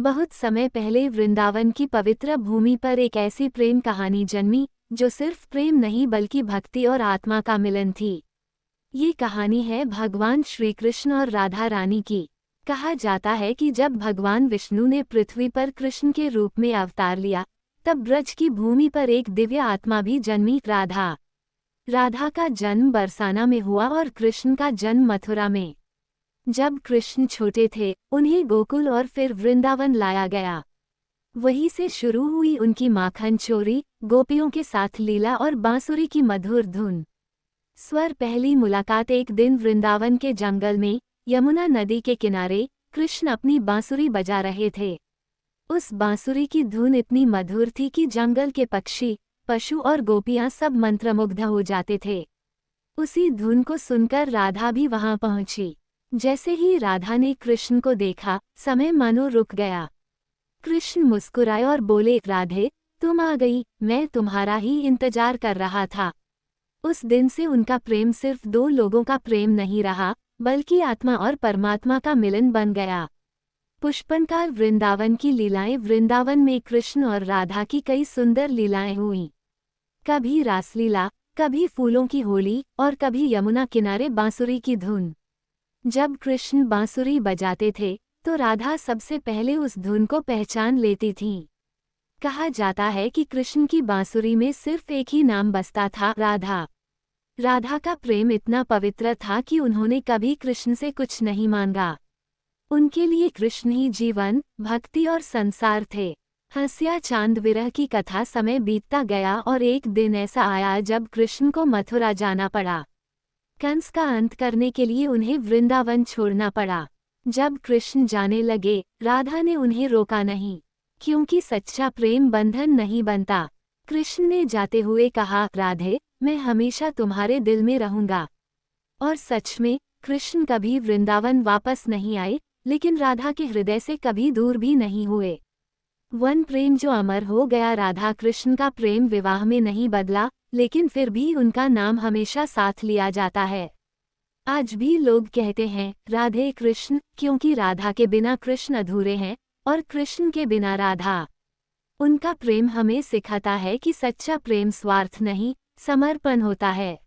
बहुत समय पहले वृंदावन की पवित्र भूमि पर एक ऐसी प्रेम कहानी जन्मी जो सिर्फ प्रेम नहीं बल्कि भक्ति और आत्मा का मिलन थी। ये कहानी है भगवान श्री कृष्ण और राधा रानी की। कहा जाता है कि जब भगवान विष्णु ने पृथ्वी पर कृष्ण के रूप में अवतार लिया, तब ब्रज की भूमि पर एक दिव्य आत्मा भी जन्मी, राधा। राधा का जन्म बरसाना में हुआ और कृष्ण का जन्म मथुरा में। जब कृष्ण छोटे थे, उन्हें गोकुल और फिर वृंदावन लाया गया। वहीं से शुरू हुई उनकी माखन चोरी, गोपियों के साथ लीला और बांसुरी की मधुर धुन। स्वर पहली मुलाकात एक दिन वृंदावन के जंगल में, यमुना नदी के किनारे, कृष्ण अपनी बांसुरी बजा रहे थे। उस बांसुरी की धुन इतनी मधुर थी कि जंगल के पक्षी, पशु और गोपियां सब मंत्रमुग्ध हो जाते थे। उसी धुन को सुनकर राधा भी वहां पहुंची। जैसे ही राधा ने कृष्ण को देखा, समय मानो रुक गया। कृष्ण मुस्कुराए और बोले, राधे, तुम आ गई, मैं तुम्हारा ही इंतजार कर रहा था। उस दिन से उनका प्रेम सिर्फ दो लोगों का प्रेम नहीं रहा, बल्कि आत्मा और परमात्मा का मिलन बन गया। पुष्पनकार वृंदावन की लीलाएं। वृंदावन में कृष्ण और राधा की कई सुंदर लीलाएं हुईं। कभी रासलीला, कभी फूलों की होली और कभी यमुना किनारे बांसुरी की धुन। जब कृष्ण बांसुरी बजाते थे तो राधा सबसे पहले उस धुन को पहचान लेती थीं। कहा जाता है कि कृष्ण की बांसुरी में सिर्फ एक ही नाम बसता था, राधा। राधा का प्रेम इतना पवित्र था कि उन्होंने कभी कृष्ण से कुछ नहीं मांगा। उनके लिए कृष्ण ही जीवन, भक्ति और संसार थे। हंसिया चांद विरह की कथा। समय बीतता गया और एक दिन ऐसा आया जब कृष्ण को मथुरा जाना पड़ा। कंस का अंत करने के लिए उन्हें वृंदावन छोड़ना पड़ा। जब कृष्ण जाने लगे, राधा ने उन्हें रोका नहीं, क्योंकि सच्चा प्रेम बंधन नहीं बनता। कृष्ण ने जाते हुए कहा, राधे, मैं हमेशा तुम्हारे दिल में रहूंगा। और सच में कृष्ण कभी वृंदावन वापस नहीं आए, लेकिन राधा के हृदय से कभी दूर भी नहीं हुए। वन प्रेम जो अमर हो गया। राधा कृष्ण का प्रेम विवाह में नहीं बदला, लेकिन फिर भी उनका नाम हमेशा साथ लिया जाता है। आज भी लोग कहते हैं, राधे कृष्ण, क्योंकि राधा के बिना कृष्ण अधूरे हैं और कृष्ण के बिना राधा। उनका प्रेम हमें सिखाता है कि सच्चा प्रेम स्वार्थ नहीं, समर्पण होता है।